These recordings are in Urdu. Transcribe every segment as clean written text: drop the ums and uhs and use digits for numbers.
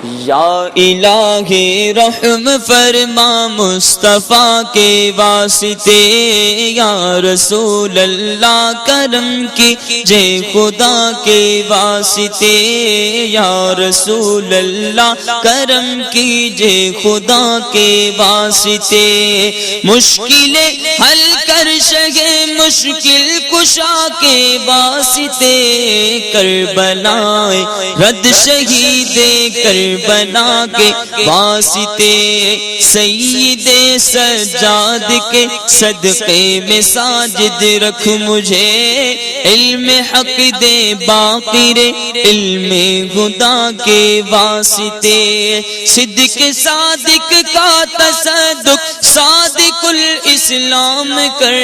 یا الہی رحم فرما مصطفیٰ کے واسطے، یا رسول اللہ کرم کیجے خدا کے واسطے، یا رسول اللہ کرم کیجے خدا کے واسطے، مشکلیں حل کر شگے مشکل کشا کے واسطے، کربلائے رد شہید کربلا کے واسطے، سید سجاد کے صدقے میں ساجد رکھ مجھے، علم حق دے باقی رے علم خدا کے واسطے، صدق صادق کا تصدق صادق الاسلام کر،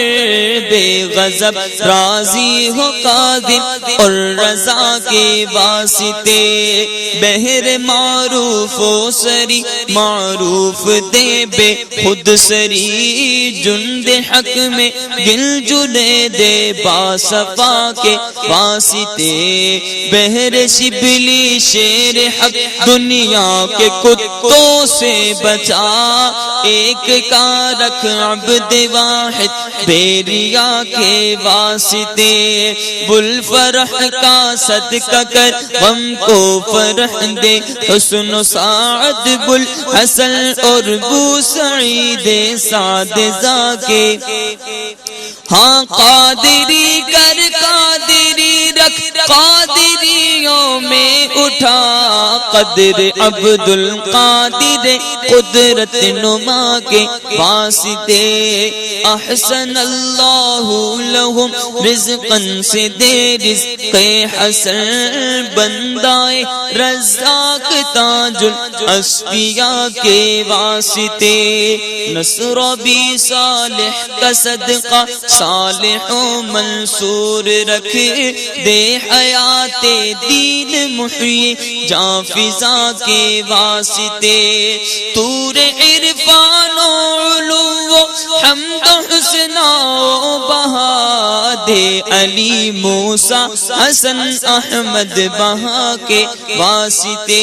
بے غضب راضی ہو قاضی اور رضا کے واسطے، بہر معروف و سری معروف دے بے خود سری، جند حق میں گل جلے دے باصفا کے واسطے، بہر شبلی شیر حق دنیا کے کتوں سے بچا، ایک کا رکھ عبد واحد بیریا کے واسطے، بل فرح کا صدقہ کر غم کو فرح دے، حسن و سعد بل حسن اور بو سعید سعد زاکے، ہاں قادری کر قادری رکھ قادریوں میں اٹھا، قدر عبد القادر قدرت نما کے واسطے، احسن اللہ لہم رزقا سے دے رزق حسن، بندائے رزاق تاج الاسفیاء کے واسطے، نصر بھی صالح کا صدقہ صالح و منصور رکھ دے، حیات دین محیی جاں فضا کے واسطے، تور عرفان و علو و حمد و حسنا و بہا دے، علی موسیٰ حسن احمد بہا کے واسطے،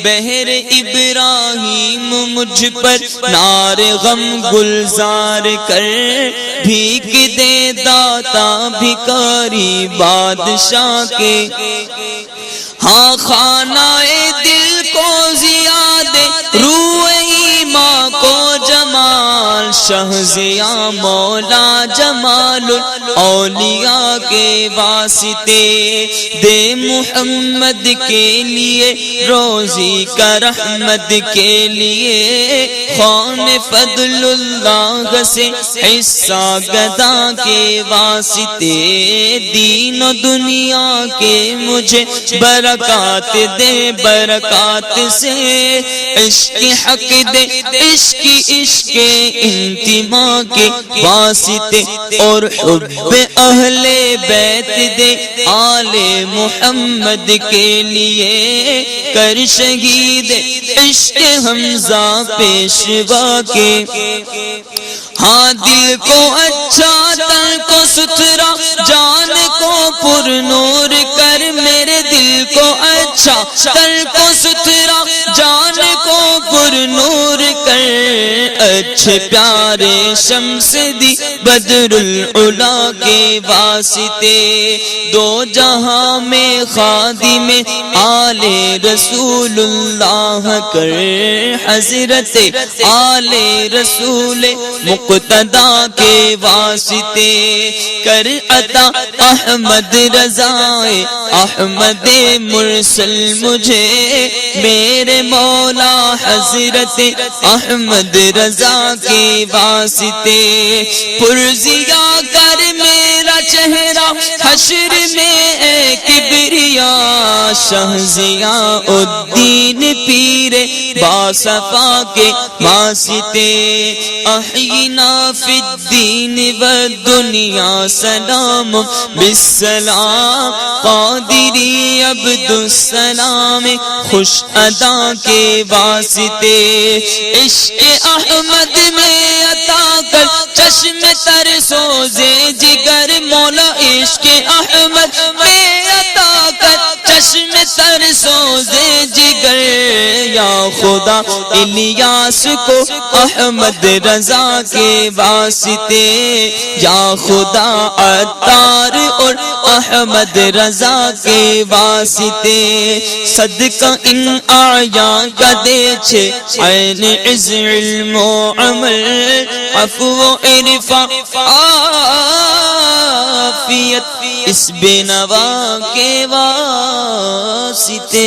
بہر ابراہیم مجھ پر نار غم گلزار کر، بھیک دے داتا بھکاری بادشاہ کے، ہاں خانہ دل کو زیادہ روح ایمان کو جمال، شہزیاں مولا جمال اولیاء کے واسطے، دے محمد کے لیے روزی کا رحمت کے لیے، خوان فضل اللہ سے حصہ گدا کے واسطے، دین و دنیا کے مجھے برکات دے، برکات سے عشق حق دے، عشق انتماء کے واسطے، اور حب اہل بیت دے آل محمد کے لیے، کر شہید عشق حمزہ پیشوا کے، ہاں دل کو اچھا تن کو ستھرا جان کو پر نور کر، میرے دل کو اچھا تن کو ستھرا جان کو پر نور کر، اچھے پیارے شمس دی بدر العلا کے واسطے، دو جہاں میں خادم آل رسول اللہ کر، حضرت آل رسول مقتدیٰ کے واسطے، کر عطا احمد رضائے احمد مرسل مجھے، میرے مولا حضرت احمد رضا کے واسطے، پرزیا کر میرا چہرہ حشر میں اے کبریا، شہزیاں الدین پیر باصفا کے واسطے، احینا فی الدین والدنیا سلام بالسلام، قادری عبد السلام خوش ادا کے واسطے، عشق احمد میں عطا کر چشم تر سوزے جگر، مولا عشق احمد میں عطا کر چشم تر سوزے جگر، خدا الیاس کو احمد رضا کے واسطے، یا خدا عطار اور احمد رضا کے واسطے، صدقہ ان آیاں کا دے چھے عین عز علم و عمل، عفو و عرفان عافیت اس بے نوا کے واسطے۔